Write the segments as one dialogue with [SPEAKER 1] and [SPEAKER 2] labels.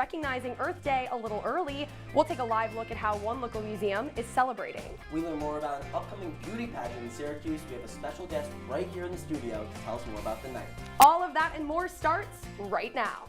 [SPEAKER 1] Recognizing Earth Day a little early, we'll take a live look at how one local museum is celebrating.
[SPEAKER 2] We learn more about an upcoming beauty pageant in Syracuse. We have a special guest right here in the studio to tell us more about the night.
[SPEAKER 1] All of that and more starts right now.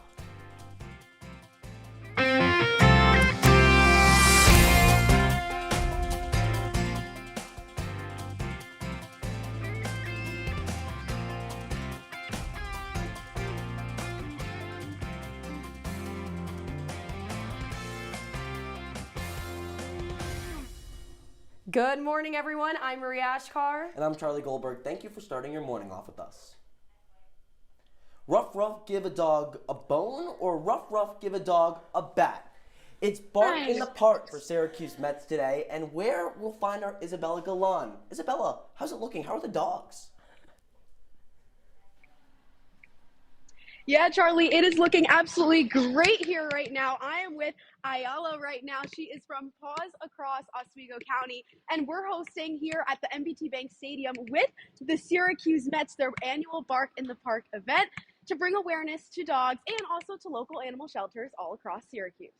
[SPEAKER 1] Good morning, everyone. I'm Maria Achkar.
[SPEAKER 2] And I'm Charlie Goldberg. Thank you for starting your morning off with us. Rough give a dog a bone, or rough give a dog a bat? It's Bark in the Park for Syracuse Mets today, and where we'll find our Isabella Galan. Isabella, how's it looking? How are the dogs?
[SPEAKER 3] Yeah, Charlie, it is looking absolutely great here right now. I am with Ayala right now. She is from Paws Across Oswego County, and we're hosting here at the NBT Bank Stadium with the Syracuse Mets, their annual Bark in the Park event to bring awareness to dogs and also to local animal shelters all across Syracuse.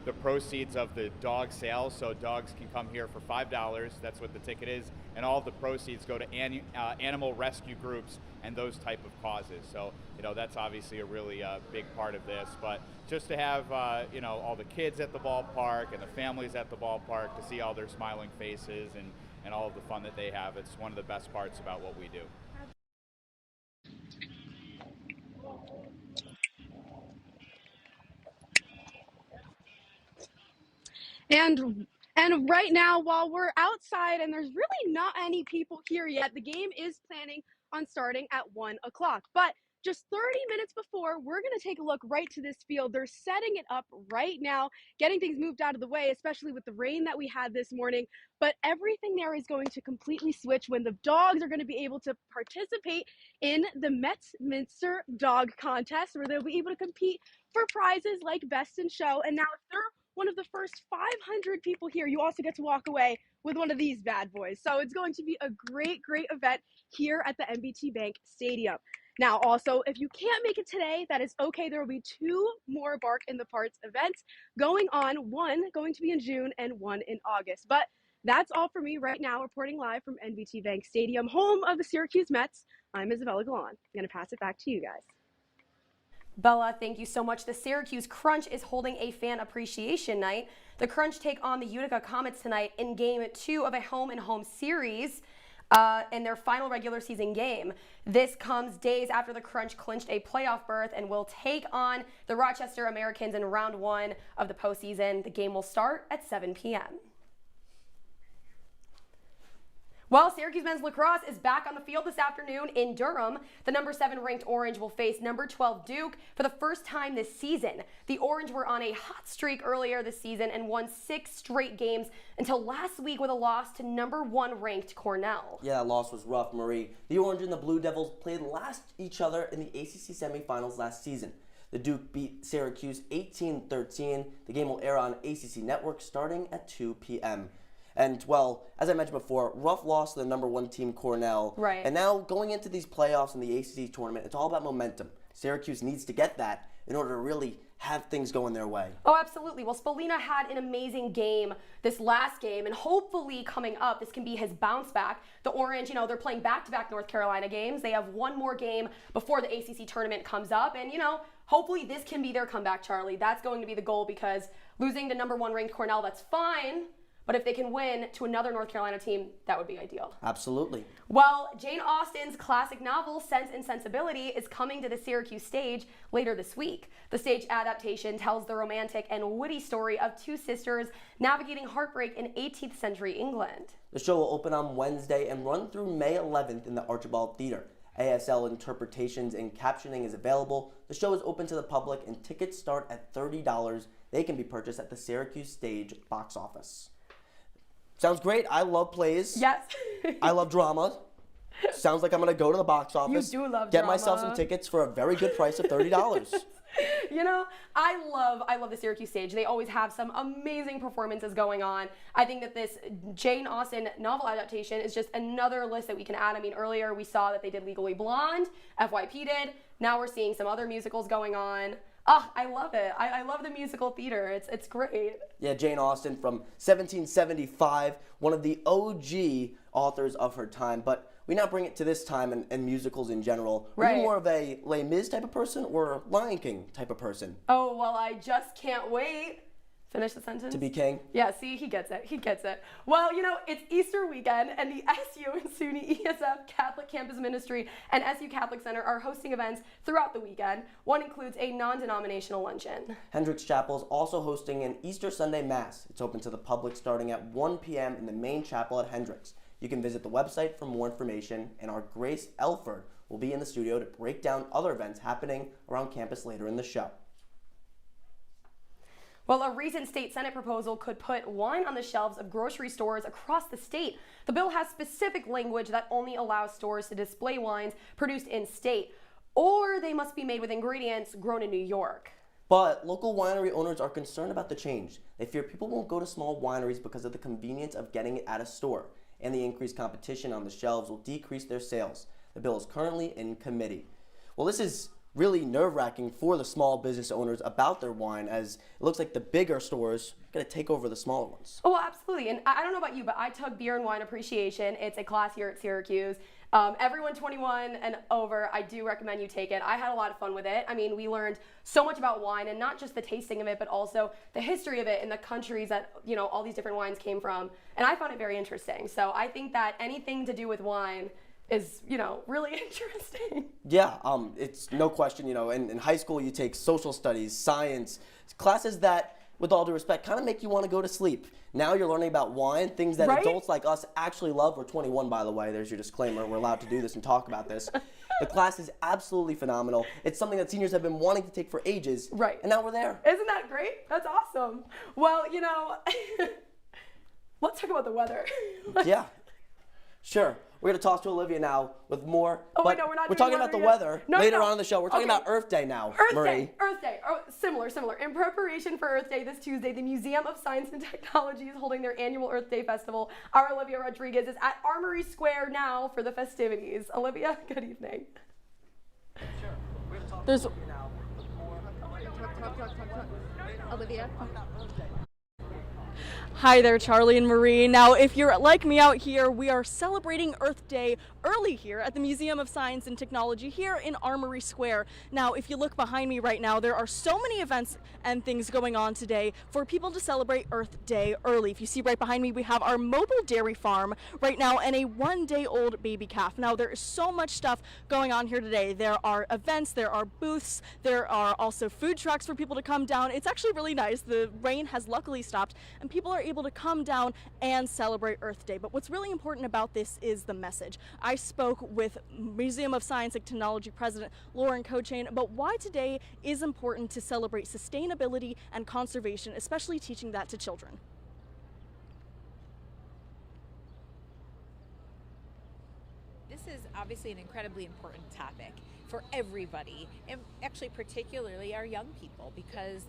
[SPEAKER 4] The proceeds of the dog sales, so dogs can come here for $5. That's what the ticket is, and all of the proceeds go to animal rescue groups and those type of causes. So that's obviously a really big part of this. But just to have all the kids at the ballpark and the families at the ballpark to see all their smiling faces and all of the fun that they have, it's one of the best parts about what we do.
[SPEAKER 3] And right now, while we're outside and there's really not any people here yet, the game is planning on starting at 1 o'clock. But just 30 minutes before, we're going to take a look right to this field. They're setting it up right now, getting things moved out of the way, especially with the rain that we had this morning. But everything there is going to completely switch when the dogs are going to be able to participate in the Mets Minster Dog Contest, where they'll be able to compete for prizes like Best in Show. And now if they're one of the first 500 people here, you also get to walk away with one of these bad boys. So it's going to be a great event here at the NBT Bank Stadium. Now, also, if you can't make it today, that is okay. There will be 2 more Bark in the Parks events going on, one going to be in June and one in August. But that's all for me right now, reporting live from NBT Bank Stadium, home of the Syracuse Mets. I'm Isabella Galan. I'm going to pass it back to you guys.
[SPEAKER 1] Bella, thank you so much. The Syracuse Crunch is holding a fan appreciation night. The Crunch take on the Utica Comets tonight in Game 2 of a home-and-home series in their final regular season game. This comes days after the Crunch clinched a playoff berth and will take on the Rochester Americans in round 1 of the postseason. The game will start at 7 p.m. Well, Syracuse men's lacrosse is back on the field this afternoon in Durham. The number 7 ranked Orange will face number 12 Duke for the first time this season. The Orange were on a hot streak earlier this season and won 6 straight games until last week with a loss to number 1 ranked Cornell.
[SPEAKER 2] Yeah, that loss was rough, Marie. The Orange and the Blue Devils played each other in the ACC semifinals last season. The Duke beat Syracuse 18-13. The game will air on ACC Network starting at 2 p.m. And, well, as I mentioned before, rough loss to the number 1 team, Cornell.
[SPEAKER 1] Right.
[SPEAKER 2] And now going into these playoffs in the ACC tournament, it's all about momentum. Syracuse needs to get that in order to really have things going their way.
[SPEAKER 1] Oh, absolutely. Well, Spolina had an amazing game this last game, and hopefully coming up, this can be his bounce back. The Orange, they're playing back-to-back North Carolina games. They have one more game before the ACC tournament comes up, and, hopefully this can be their comeback, Charlie. That's going to be the goal, because losing to number 1 ranked Cornell, that's fine. But if they can win to another North Carolina team, that would be ideal.
[SPEAKER 2] Absolutely.
[SPEAKER 1] Well, Jane Austen's classic novel, Sense and Sensibility, is coming to the Syracuse stage later this week. The stage adaptation tells the romantic and witty story of 2 sisters navigating heartbreak in 18th century England.
[SPEAKER 2] The show will open on Wednesday and run through May 11th in the Archibald Theater. ASL interpretations and captioning is available. The show is open to the public and tickets start at $30. They can be purchased at the Syracuse Stage box office. Sounds great. I love plays.
[SPEAKER 1] Yes.
[SPEAKER 2] I love drama. Sounds like I'm going to go to the box office.
[SPEAKER 1] You do love
[SPEAKER 2] Get
[SPEAKER 1] drama.
[SPEAKER 2] myself some tickets for a very good price of $30.
[SPEAKER 1] You know, I love the Syracuse stage. They always have some amazing performances going on. I think that this Jane Austen novel adaptation is just another list that we can add. I mean, earlier we saw that they did Legally Blonde, FYP did. Now we're seeing some other musicals going on. Oh, I love it. I love the musical theater. It's great.
[SPEAKER 2] Yeah, Jane Austen from 1775, one of the OG authors of her time. But we now bring it to this time and musicals in general. Are
[SPEAKER 1] Right.
[SPEAKER 2] you more of a Les Mis type of person or a Lion King type of person?
[SPEAKER 1] Oh, well, I just can't wait. Finish the sentence.
[SPEAKER 2] To be king?
[SPEAKER 1] Yeah, see, he gets it. He gets it. Well, you know, it's Easter weekend, and the SU and SUNY ESF Catholic Campus Ministry and SU Catholic Center are hosting events throughout the weekend. One includes a non-denominational luncheon.
[SPEAKER 2] Hendricks Chapel is also hosting an Easter Sunday Mass. It's open to the public starting at 1 p.m. in the main chapel at Hendricks. You can visit the website for more information, and our Grace Elford will be in the studio to break down other events happening around campus later in the show.
[SPEAKER 1] Well, a recent state Senate proposal could put wine on the shelves of grocery stores across the state. The bill has specific language that only allows stores to display wines produced in state, or they must be made with ingredients grown in New York.
[SPEAKER 2] But local winery owners are concerned about the change. They fear people won't go to small wineries because of the convenience of getting it at a store, and the increased competition on the shelves will decrease their sales. The bill is currently in committee. Well, this is really nerve-wracking for the small business owners about their wine, as it looks like the bigger stores are going to take over the smaller ones.
[SPEAKER 1] Oh, absolutely. And I don't know about you, but I took beer and wine appreciation. It's a class here at Syracuse. Everyone 21 and over, I do recommend you take it. I had a lot of fun with it. I mean, we learned so much about wine, and not just the tasting of it, but also the history of it and the countries that, you know, all these different wines came from. And I found it very interesting. So I think that anything to do with wine is, you know, really interesting.
[SPEAKER 2] Yeah, it's no question, you know, in high school you take social studies, science, classes that, with all due respect, kind of make you want to go to sleep. Now you're learning about wine, things that
[SPEAKER 1] Right?
[SPEAKER 2] adults like us actually love. We're 21, by the way. There's your disclaimer. We're allowed to do this and talk about this. The class is absolutely phenomenal. It's something that seniors have been wanting to take for ages.
[SPEAKER 1] Right.
[SPEAKER 2] And now we're there.
[SPEAKER 1] Isn't that great? That's awesome. Well, you know, let's talk about the weather.
[SPEAKER 2] Yeah, sure. We're going to talk to Olivia now with more.
[SPEAKER 1] Oh,
[SPEAKER 2] but
[SPEAKER 1] wait, no, we're not doing
[SPEAKER 2] talking
[SPEAKER 1] weather
[SPEAKER 2] about the
[SPEAKER 1] yet.
[SPEAKER 2] weather
[SPEAKER 1] No,
[SPEAKER 2] later
[SPEAKER 1] no.
[SPEAKER 2] on in the show. We're talking
[SPEAKER 1] Okay.
[SPEAKER 2] about Earth Day now,
[SPEAKER 1] Earth
[SPEAKER 2] Marie.
[SPEAKER 1] Day, Earth Day. Oh, similar. In preparation for Earth Day this Tuesday, the Museum of Science and Technology is holding their annual Earth Day Festival. Our Olivia Rodriguez is at Armory Square now for the festivities. Olivia, good evening.
[SPEAKER 5] There's
[SPEAKER 3] Olivia.
[SPEAKER 5] Hi there, Charlie and Marie. Now, if you're like me out here, we are celebrating Earth Day early here at the Museum of Science and Technology here in Armory Square. Now, if you look behind me right now, there are so many events and things going on today for people to celebrate Earth Day early. If you see right behind me, we have our mobile dairy farm right now and a 1-day-old baby calf. Now, there is so much stuff going on here today. There are events, there are booths, there are also food trucks for people to come down. It's actually really nice. The rain has luckily stopped and people are able to come down and celebrate Earth Day. But what's really important about this is the message. I spoke with Museum of Science and Technology President Lauren Cochain about why today is important to celebrate sustainability and conservation, especially teaching that to children.
[SPEAKER 6] This is obviously an incredibly important topic for everybody, and actually particularly our young people, because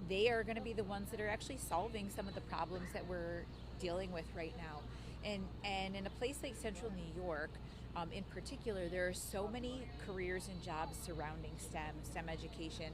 [SPEAKER 6] they are going to be the ones that are actually solving some of the problems that we're dealing with right now. And in a place like Central New York, in particular, there are so many careers and jobs surrounding STEM education.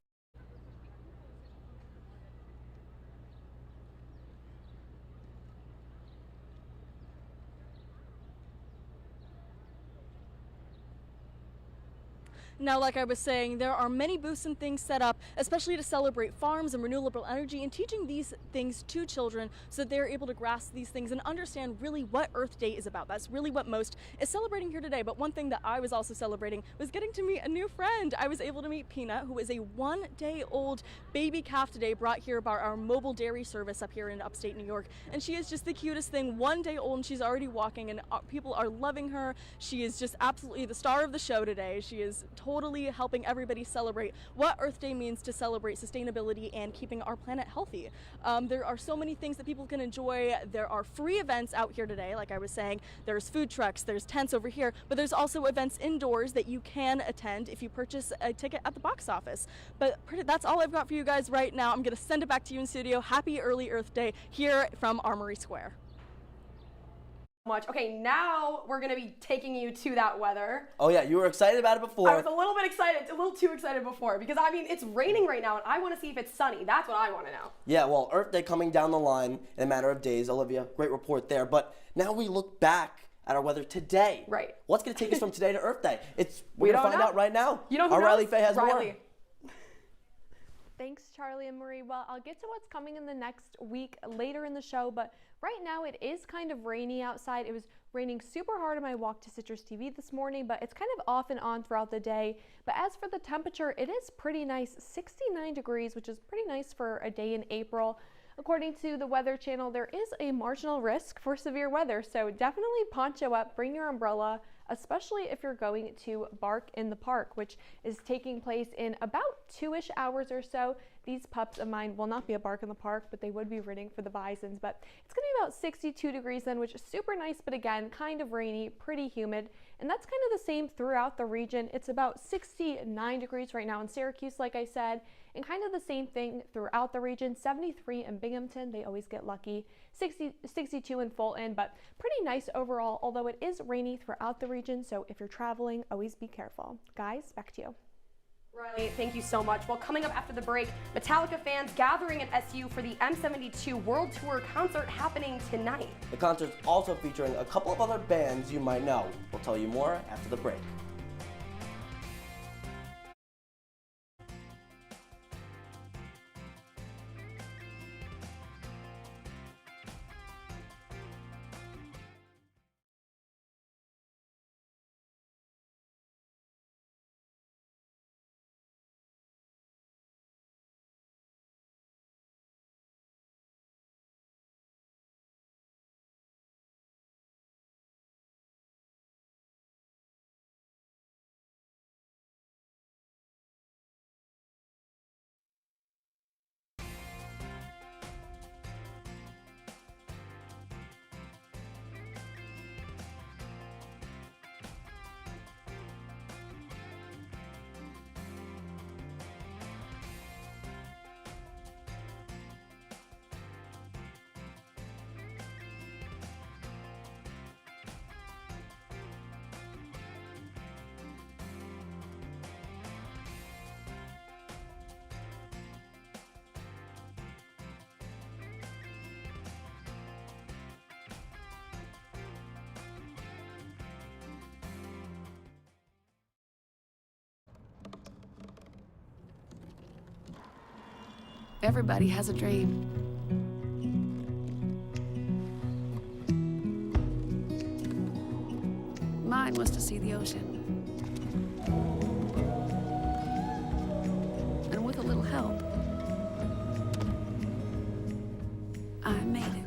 [SPEAKER 5] Now, like I was saying, there are many booths and things set up, especially to celebrate farms and renewable energy and teaching these things to children so that they're able to grasp these things and understand really what Earth Day is about. That's really what most is celebrating here today. But one thing that I was also celebrating was getting to meet a new friend. I was able to meet Peanut, who is a 1-day-old baby calf today, brought here by our mobile dairy service up here in upstate New York. And she is just the cutest thing, 1 day old, and she's already walking, and people are loving her. She is just absolutely the star of the show today. She is totally helping everybody celebrate what Earth Day means to celebrate sustainability and keeping our planet healthy. There are so many things that people can enjoy. There are free events out here today, like I was saying. There's food trucks, there's tents over here, but there's also events indoors that you can attend if you purchase a ticket at the box office. But that's all I've got for you guys right now. I'm going to send it back to you in studio. Happy early Earth Day here from Armory Square.
[SPEAKER 1] Much. Okay, now we're gonna be taking you to that weather.
[SPEAKER 2] Oh yeah, you were excited about it before.
[SPEAKER 1] I was a little bit excited, a little too excited before, because I mean, it's raining right now and I wanna see if it's sunny. That's what I wanna know.
[SPEAKER 2] Yeah, well, Earth Day coming down the line in a matter of days. Olivia, great report there. But now we look back at our weather today.
[SPEAKER 1] Right.
[SPEAKER 2] What's gonna take us from today to Earth Day?
[SPEAKER 1] We
[SPEAKER 2] We're gonna
[SPEAKER 1] don't
[SPEAKER 2] find
[SPEAKER 1] know.
[SPEAKER 2] out right now.
[SPEAKER 1] You know who
[SPEAKER 2] our
[SPEAKER 1] knows?
[SPEAKER 2] Riley Faye has
[SPEAKER 1] Riley.
[SPEAKER 2] more.
[SPEAKER 3] Thanks, Charlie and Marie. Well, I'll get to what's coming in the next week later in the show, but right now it is kind of rainy outside. It was raining super hard on my walk to CitrusTV this morning, but it's kind of off and on throughout the day. But as for the temperature, it is pretty nice, 69 degrees, which is pretty nice for a day in April. According to the Weather Channel, there is a marginal risk for severe weather, so definitely poncho up, bring your umbrella, especially if you're going to Bark in the Park, which is taking place in about 2-ish hours or so. These pups of mine will not be a Bark in the Park, but they would be rooting for the Bisons. But it's going to be about 62 degrees then, which is super nice, but again, kind of rainy, pretty humid. And that's kind of the same throughout the region. It's about 69 degrees right now in Syracuse, like I said, and kind of the same thing throughout the region. 73 in Binghamton, they always get lucky. 62 in Fulton, but pretty nice overall, although it is rainy throughout the region. So if you're traveling, always be careful. Guys, back to you.
[SPEAKER 1] Riley, thank you so much. Well, coming up after the break, Metallica fans gathering at SU for the M72 World Tour concert happening tonight.
[SPEAKER 2] The concert's also featuring a couple of other bands you might know. We'll tell you more after the break.
[SPEAKER 7] Everybody has a dream. Mine was to see the ocean. And with a little help, I made it.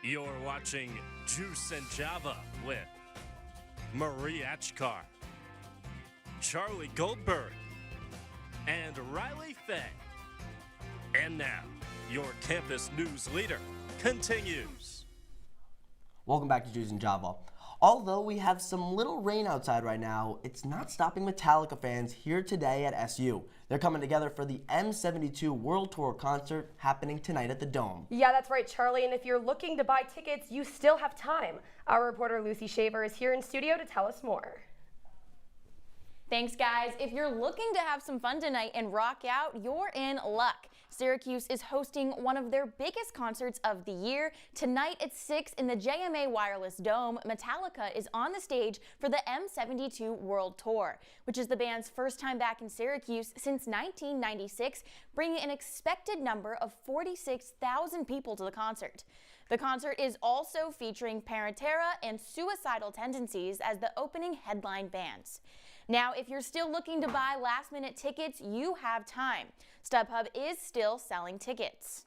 [SPEAKER 8] You're watching Juice and Java with Marie Achkar, Charlie Goldberg, and Riley Faye. And now, your campus news leader continues.
[SPEAKER 2] Welcome back to Juice and Java. Although we have some little rain outside right now, it's not stopping Metallica fans here today at SU. They're coming together for the M72 World Tour concert happening tonight at the Dome.
[SPEAKER 1] Yeah, that's right, Charlie. And if you're looking to buy tickets, you still have time. Our reporter Lucy Shaver is here in studio to tell us more.
[SPEAKER 9] Thanks, guys. If you're looking to have some fun tonight and rock out, you're in luck. Syracuse is hosting one of their biggest concerts of the year. Tonight at 6 in the JMA Wireless Dome, Metallica is on the stage for the M72 World Tour, which is the band's first time back in Syracuse since 1996, bringing an expected number of 46,000 people to the concert. The concert is also featuring Parentera and Suicidal Tendencies as the opening headline bands. Now, if you're still looking to buy last-minute tickets, you have time. StubHub is still selling tickets.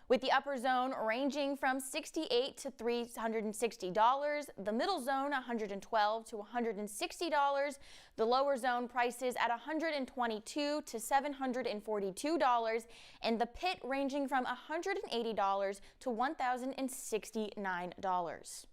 [SPEAKER 9] with the upper zone ranging from $68 to $360, the middle zone $112 to $160, the lower zone prices at $122 to $742, and the pit ranging from $180 to $1,069.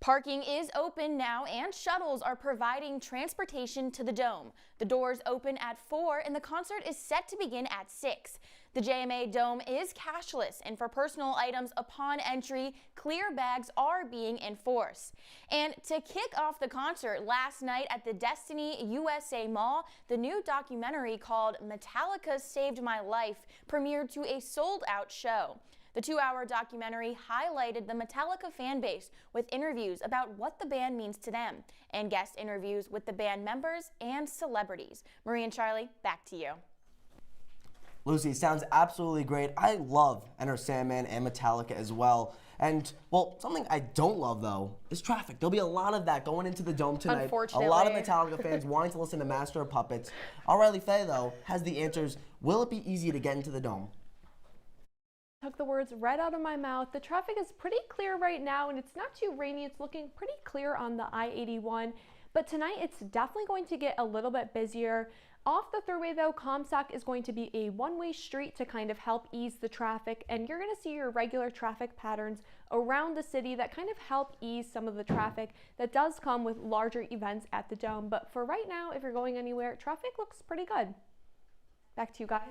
[SPEAKER 9] Parking is open now and shuttles are providing transportation to the Dome. The doors open at 4 and the concert is set to begin at 6. The JMA Dome is cashless, and for personal items upon entry, clear bags are being enforced. And to kick off the concert last night at the Destiny USA Mall, the new documentary called Metallica Saved My Life premiered to a sold-out show. The 2-hour documentary highlighted the Metallica fan base with interviews about what the band means to them and guest interviews with the band members and celebrities. Marie and Charlie, back to you.
[SPEAKER 2] Lucy, sounds absolutely great. I love Enter Sandman and Metallica as well. And, well, something I don't love, though, is traffic. There'll be a lot of that going into the Dome tonight.
[SPEAKER 1] Unfortunately.
[SPEAKER 2] A lot of Metallica fans wanting to listen to Master of Puppets. Our Riley Faye, though, has the answers. Will it be easy to get into the Dome?
[SPEAKER 3] Took the words right out of my mouth. The traffic is pretty clear right now, and it's not too rainy. It's looking pretty clear on the I-81, but tonight it's definitely going to get a little bit busier. Off the thruway though, Comstock is going to be a one-way street to kind of help ease the traffic, and you're going to see your regular traffic patterns around the city that kind of help ease some of the traffic that does come with larger events at the Dome. But for right now, if you're going anywhere, traffic looks pretty good. Back to you guys.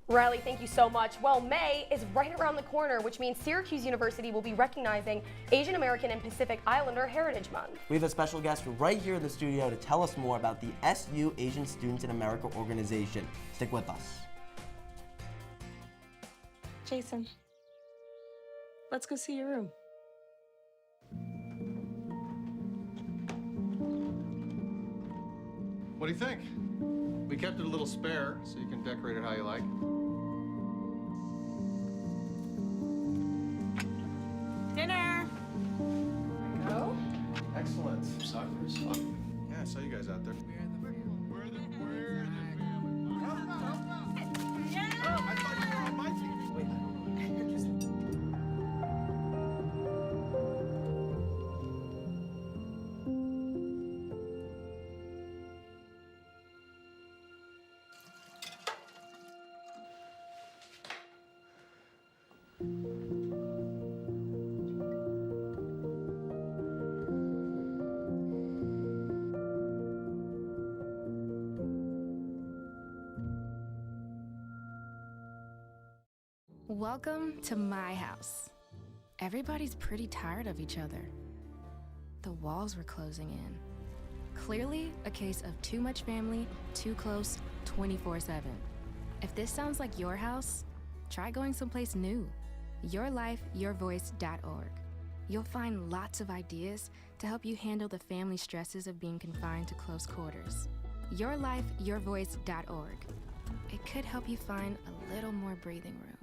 [SPEAKER 1] Riley, thank you so much. Well, May is right around the corner, which means Syracuse University will be recognizing Asian American and Pacific Islander Heritage Month.
[SPEAKER 2] We have a special guest right here in the studio to tell us more about the SU Asian Students in America organization. Stick with us.
[SPEAKER 10] Jason, let's go see your room.
[SPEAKER 11] What do you think? We kept it a little spare, so you can decorate it how you like.
[SPEAKER 10] Dinner!
[SPEAKER 11] Go. Excellent. Soccer is fun. Yeah, I saw you guys out there. We're the family. Yeah! Oh, I thought you were on my team. Wait.
[SPEAKER 12] Welcome to my house. Everybody's pretty tired of each other. The walls were closing in. Clearly a case of too much family, too close, 24/7. If this sounds like your house, try going someplace new. YourLifeYourVoice.org. You'll find lots of ideas to help you handle the family stresses of being confined to close quarters. YourLifeYourVoice.org. It could help you find a little more breathing room.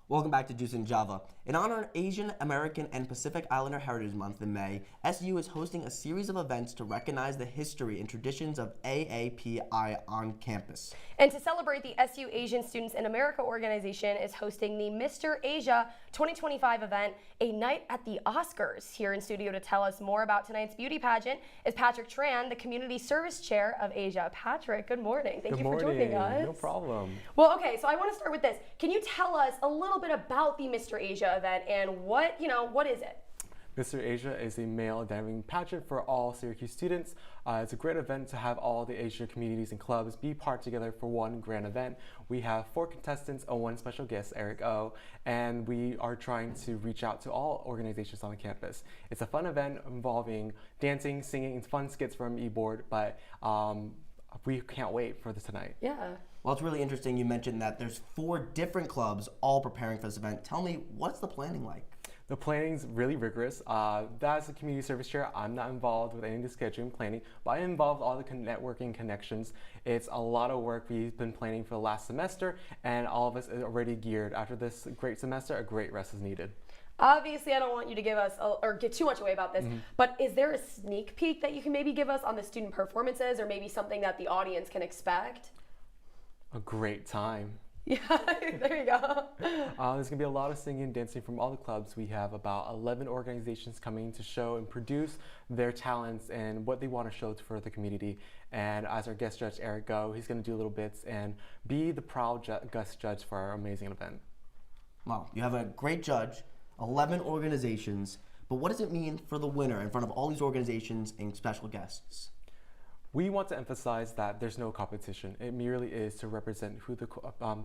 [SPEAKER 2] Welcome back to Juice and Java. In honor of Asian American and Pacific Islander Heritage Month in May, SU is hosting a series of events to recognize the history and traditions of AAPI on campus.
[SPEAKER 1] And to celebrate, the SU Asian Students in America organization is hosting the Mr. Asia 2025 event, a night at the Oscars. Here in studio to tell us more about tonight's beauty pageant is Patrick Tran, the Community Service Chair of Asia. Patrick, good morning. Thank you for joining us.
[SPEAKER 13] No problem.
[SPEAKER 1] Well, okay, so I want to start with this. Can you tell us a little bit about the Mr. Asia event and what is it?
[SPEAKER 13] Mr. Asia is a male identifying pageant for all Syracuse students. It's a great event to have all the Asian communities and clubs be part together for one grand event. We have 4 contestants and 1 special guest, Eric O, and we are trying to reach out to all organizations on the campus. It's a fun event involving dancing, singing, and fun skits from e-board, but we can't wait for this tonight.
[SPEAKER 1] Yeah.
[SPEAKER 2] Well, it's really interesting you mentioned that there's 4 different clubs all preparing for this event. Tell me, what's the planning like?
[SPEAKER 13] The planning's really rigorous. That's the community service chair. I'm not involved with any of the scheduling planning, but I involved all the networking connections. It's a lot of work we've been planning for the last semester, and all of us are already geared. After this great semester, a great rest is needed.
[SPEAKER 1] Obviously, I don't want you to give us or get too much away about this, but is there a sneak peek that you can maybe give us on the student performances, or maybe something that the audience can expect?
[SPEAKER 13] A great time.
[SPEAKER 1] Yeah, there you go.
[SPEAKER 13] There's going to be a lot of singing and dancing from all the clubs. We have about 11 organizations coming to show and produce their talents and what they want to show for the community. And as our guest judge, Eric Go, he's going to do little bits and be the proud guest judge for our amazing event.
[SPEAKER 2] Wow, you have a great judge, 11 organizations, but what does it mean for the winner in front of all these organizations and special guests?
[SPEAKER 13] We want to emphasize that there's no competition. It merely is to represent who the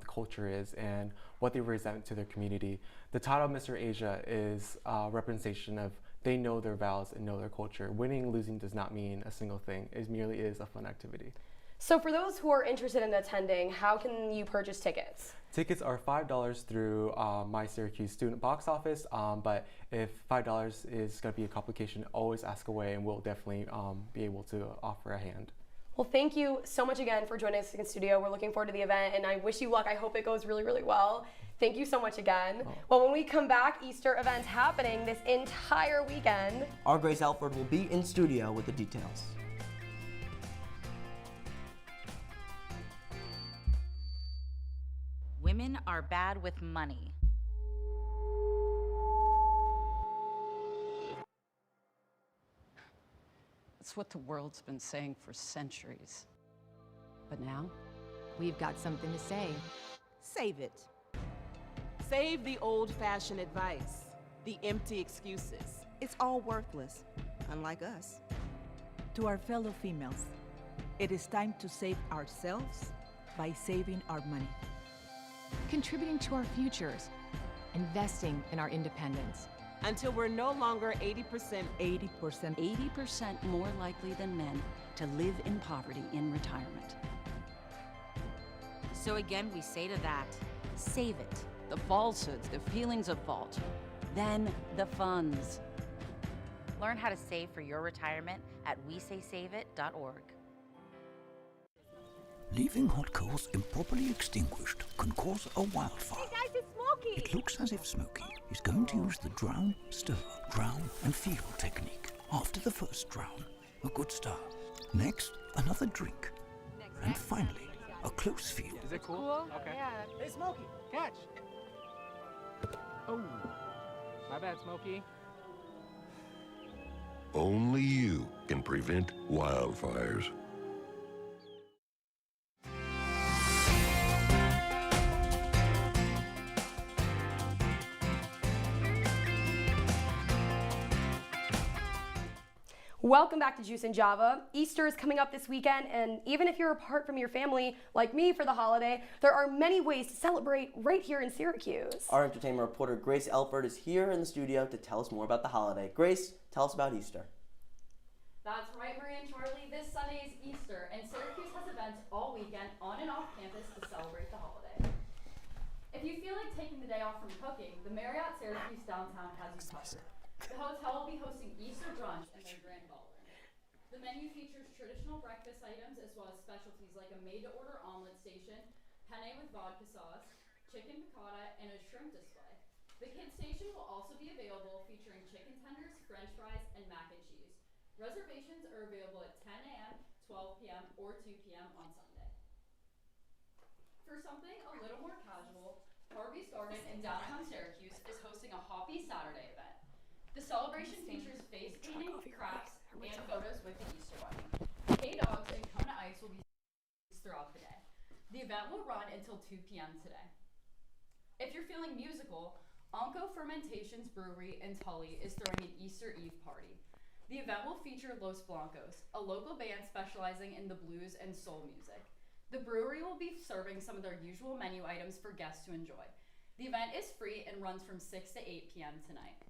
[SPEAKER 13] culture is and what they represent to their community. The title of Mr. Asia is a representation of they know their values and know their culture. Winning, losing does not mean a single thing. It merely is a fun activity.
[SPEAKER 1] So for those who are interested in attending, how can you purchase tickets?
[SPEAKER 13] Tickets are $5 through my Syracuse student box office, but if $5 is going to be a complication, always ask away and we'll definitely be able to offer a hand.
[SPEAKER 1] Well, thank you so much again for joining us in the studio. We're looking forward to the event and I wish you luck. I hope it goes really, really well. Thank you so much again. Well, when we come back, Easter events happening this entire weekend.
[SPEAKER 2] Our Grace Elford will be in studio with the details.
[SPEAKER 14] Women are bad with money.
[SPEAKER 15] That's what the world's been saying for centuries.
[SPEAKER 16] But now, we've got something to say.
[SPEAKER 17] Save it. Save the old-fashioned advice, the empty excuses. It's all worthless, unlike us.
[SPEAKER 18] To our fellow females, it is time to save ourselves by saving our money.
[SPEAKER 16] Contributing to our futures, investing in our independence.
[SPEAKER 17] Until we're no longer 80%
[SPEAKER 19] more likely than men to live in poverty in retirement.
[SPEAKER 14] So again, we say to that, save it.
[SPEAKER 19] The falsehoods, the feelings of fault, then the funds.
[SPEAKER 14] Learn how to save for your retirement at wesaysaveit.org.
[SPEAKER 20] Leaving hot coals improperly extinguished can cause a wildfire.
[SPEAKER 3] Hey guys, it's Smokey!
[SPEAKER 20] It looks as if Smokey is going to use the drown, stir, drown, and feel technique. After the first drown, a good start. Next, another drink. And finally, a close feel.
[SPEAKER 21] Is it cool? Okay.
[SPEAKER 3] Yeah.
[SPEAKER 21] Hey, Smokey, catch! Oh, my bad, Smokey.
[SPEAKER 22] Only you can prevent wildfires.
[SPEAKER 1] Welcome back to Juice and Java. Easter is coming up this weekend, and even if you're apart from your family, like me for the holiday, there are many ways to celebrate right here in Syracuse.
[SPEAKER 2] Our entertainment reporter Grace Elford is here in the studio to tell us more about the holiday. Grace, tell us about Easter.
[SPEAKER 23] That's right, Marie and Charlie. This Sunday is Easter, and Syracuse has events all weekend on and off campus to celebrate the holiday. If you feel like taking the day off from cooking, the Marriott Syracuse downtown has you covered. The hotel will be hosting Easter brunch in their grand ballroom. The menu features traditional breakfast items as well as specialties like a made-to-order omelet station, penne with vodka sauce, chicken piccata, and a shrimp display. The kids station will also be available featuring chicken tenders, french fries, and mac and cheese. Reservations are available at 10 a.m., 12 p.m., or 2 p.m. on Sunday. For something a little more casual, Harvey's Garden in downtown Syracuse is hosting a Hoppy Saturday event. The celebration features face painting, crafts, and photos with the Easter Bunny. K-Dogs and Kona Ice will be throughout the day. The event will run until 2 p.m. today. If you're feeling musical, Onco Fermentations Brewery in Tully is throwing an Easter Eve party. The event will feature Los Blancos, a local band specializing in the blues and soul music. The brewery will be serving some of their usual menu items for guests to enjoy. The event is free and runs from 6 to 8 p.m. tonight.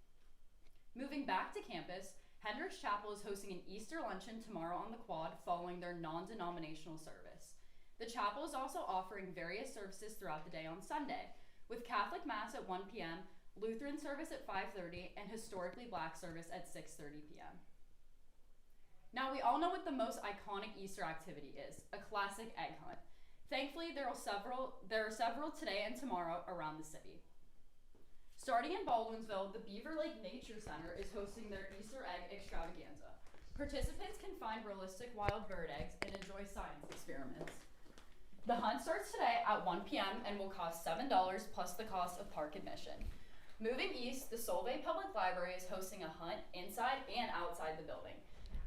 [SPEAKER 23] Moving back to campus, Hendricks Chapel is hosting an Easter luncheon tomorrow on the quad following their non-denominational service. The chapel is also offering various services throughout the day on Sunday, with Catholic Mass at 1 p.m., Lutheran service at 5:30, and Historically Black service at 6:30 p.m. Now, we all know what the most iconic Easter activity is, a classic egg hunt. Thankfully, there are several today and tomorrow around the city. Starting in Baldwinsville, the Beaver Lake Nature Center is hosting their Easter egg extravaganza. Participants can find realistic wild bird eggs and enjoy science experiments. The hunt starts today at 1 p.m. and will cost $7 plus the cost of park admission. Moving east, the Solvay Public Library is hosting a hunt inside and outside the building.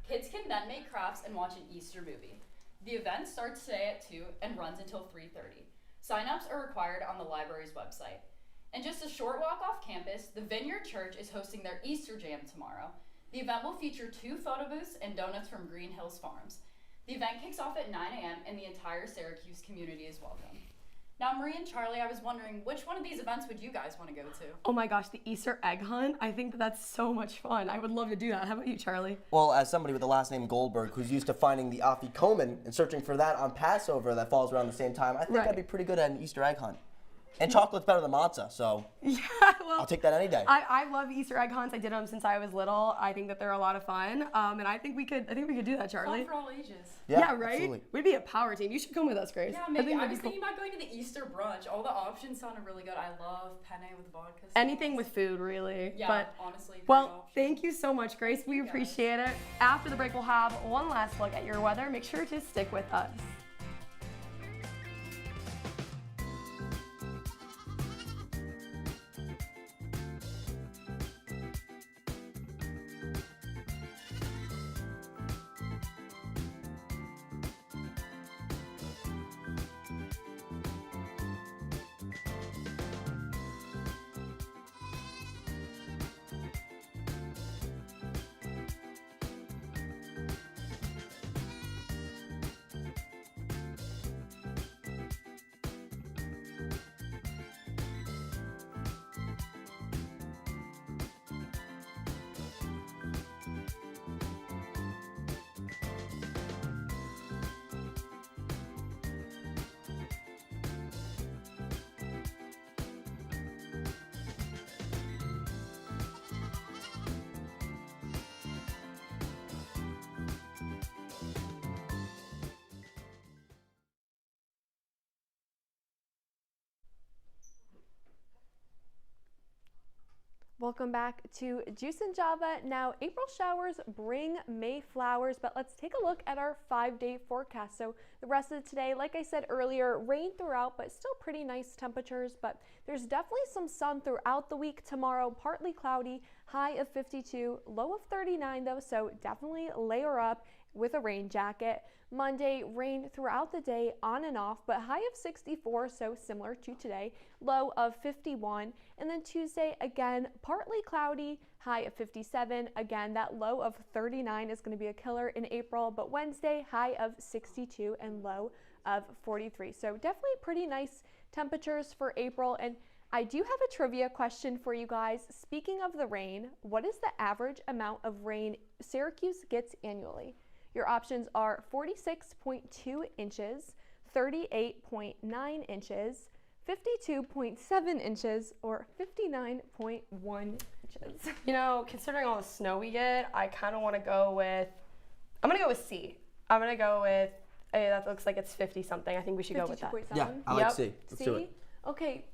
[SPEAKER 23] Kids can then make crafts and watch an Easter movie. The event starts today at 2 and runs until 3:30. Sign-ups are required on the library's website. And just a short walk off campus, the Vineyard Church is hosting their Easter Jam tomorrow. The event will feature 2 photo booths and donuts from Green Hills Farms. The event kicks off at 9 a.m. and the entire Syracuse community is welcome. Now, Marie and Charlie, I was wondering, which one of these events would you guys want to go to?
[SPEAKER 1] Oh my gosh, the Easter egg hunt. I think that's so much fun. I would love to do that. How about you, Charlie?
[SPEAKER 2] Well, as somebody with the last name Goldberg, who's used to finding the Afikoman and searching for that on Passover that falls around the same time, I think I'd be pretty good at an Easter egg hunt. And chocolate's better than matzah, so
[SPEAKER 1] yeah, well,
[SPEAKER 2] I'll take that any day.
[SPEAKER 1] I love Easter egg hunts. I did them since I was little. I think that they're a lot of fun, and I think we could do that, Charlie.
[SPEAKER 23] Fun for all ages.
[SPEAKER 1] Yeah, right.
[SPEAKER 2] Absolutely.
[SPEAKER 1] We'd be a power team. You should come with us, Grace.
[SPEAKER 23] Yeah, maybe. I was thinking about going to the Easter brunch. All the options sounded really good. I love penne with vodka sauce.
[SPEAKER 1] Anything with food, really.
[SPEAKER 23] Yeah,
[SPEAKER 1] but,
[SPEAKER 23] honestly.
[SPEAKER 1] Well, thank you so much, Grace. We appreciate it. After the break, we'll have one last look at your weather. Make sure to stick with us. Welcome back to Juice and Java. Now, April showers bring May flowers, but let's take a look at our 5-day forecast. So the rest of today, like I said earlier, rain throughout, but still pretty nice temperatures. But there's definitely some sun throughout the week. Tomorrow, partly cloudy, high of 52, low of 39 though, so definitely layer up with a rain jacket. Monday, rain throughout the day, on and off, but high of 64, so similar to today, low of 51. And then Tuesday, again, partly cloudy, high of 57. Again, that low of 39 is going to be a killer in April, but Wednesday, high of 62 and low of 43. So definitely pretty nice temperatures for April. And I do have a trivia question for you guys. Speaking of the rain, what is the average amount of rain Syracuse gets annually? Your options are 46.2 inches, 38.9 inches, 52.7 inches, or 59.1 inches. You know, considering all the snow we get, I kind of want to go with, I'm going to go with C. I'm going to go with, that looks like it's 50 something. I think we should go with that.
[SPEAKER 2] Yeah, I like C. Let's do it.
[SPEAKER 1] Okay,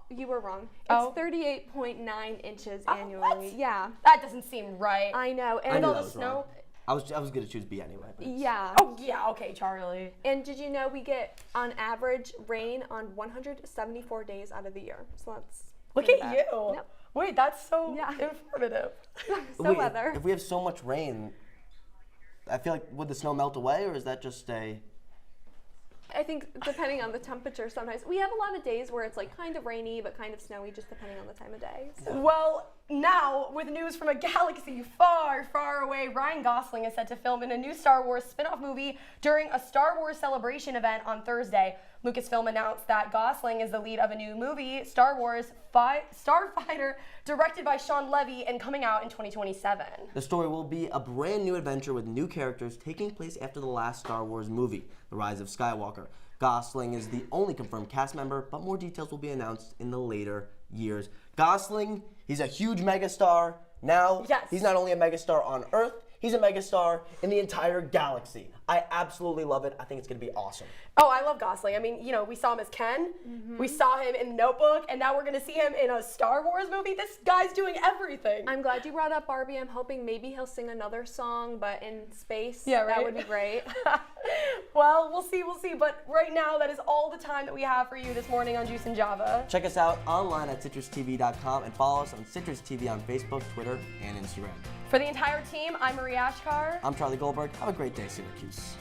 [SPEAKER 1] you were wrong.
[SPEAKER 2] Oh.
[SPEAKER 1] It's 38.9 inches annually.
[SPEAKER 23] What?
[SPEAKER 1] Yeah.
[SPEAKER 23] That doesn't seem right.
[SPEAKER 1] I know. And
[SPEAKER 2] I knew
[SPEAKER 1] all
[SPEAKER 2] that
[SPEAKER 1] the
[SPEAKER 2] was
[SPEAKER 1] snow.
[SPEAKER 2] wrong. I was going to choose B anyway. But
[SPEAKER 1] Yeah.
[SPEAKER 23] Oh, yeah, okay, Charlie.
[SPEAKER 1] And did you know we get, on average, rain on 174 days out of the year? So that's...
[SPEAKER 23] Look at you.
[SPEAKER 1] Yep.
[SPEAKER 23] Wait, that's so informative.
[SPEAKER 1] So weather.
[SPEAKER 2] If we have so much rain, I feel like, would the snow melt away, or is that just a...
[SPEAKER 1] I think depending on the temperature, sometimes we have a lot of days where it's like kind of rainy but kind of snowy, just depending on the time of day. So.
[SPEAKER 23] Well, now with news from a galaxy far, far away, Ryan Gosling is set to film in a new Star Wars spin-off movie during a Star Wars Celebration event on Thursday. Lucasfilm announced that Gosling is the lead of a new movie, Star Wars Starfighter, directed by Sean Levy and coming out in 2027.
[SPEAKER 2] The story will be a brand new adventure with new characters taking place after the last Star Wars movie, The Rise of Skywalker. Gosling is the only confirmed cast member, but more details will be announced in the later years. Gosling, he's a huge megastar. Now, he's not only a megastar on Earth, He's a megastar in the entire galaxy. I absolutely love it. I think it's going to be awesome.
[SPEAKER 1] Oh, I love Gosling. I mean, you know, we saw him as Ken. We saw him in The Notebook, and now we're going to see him in a Star Wars movie. This guy's doing everything.
[SPEAKER 3] I'm glad you brought up Barbie. I'm hoping maybe he'll sing another song, but in space.
[SPEAKER 1] Yeah, right?
[SPEAKER 3] That would be great.
[SPEAKER 1] Well, we'll see. But right now, that is all the time that we have for you this morning on Juice and Java.
[SPEAKER 2] Check us out online at CitrusTV.com and follow us on CitrusTV on Facebook, Twitter, and Instagram.
[SPEAKER 1] For the entire team, I'm Marie Achkar.
[SPEAKER 2] I'm Charlie Goldberg. Have a great day, Syracuse.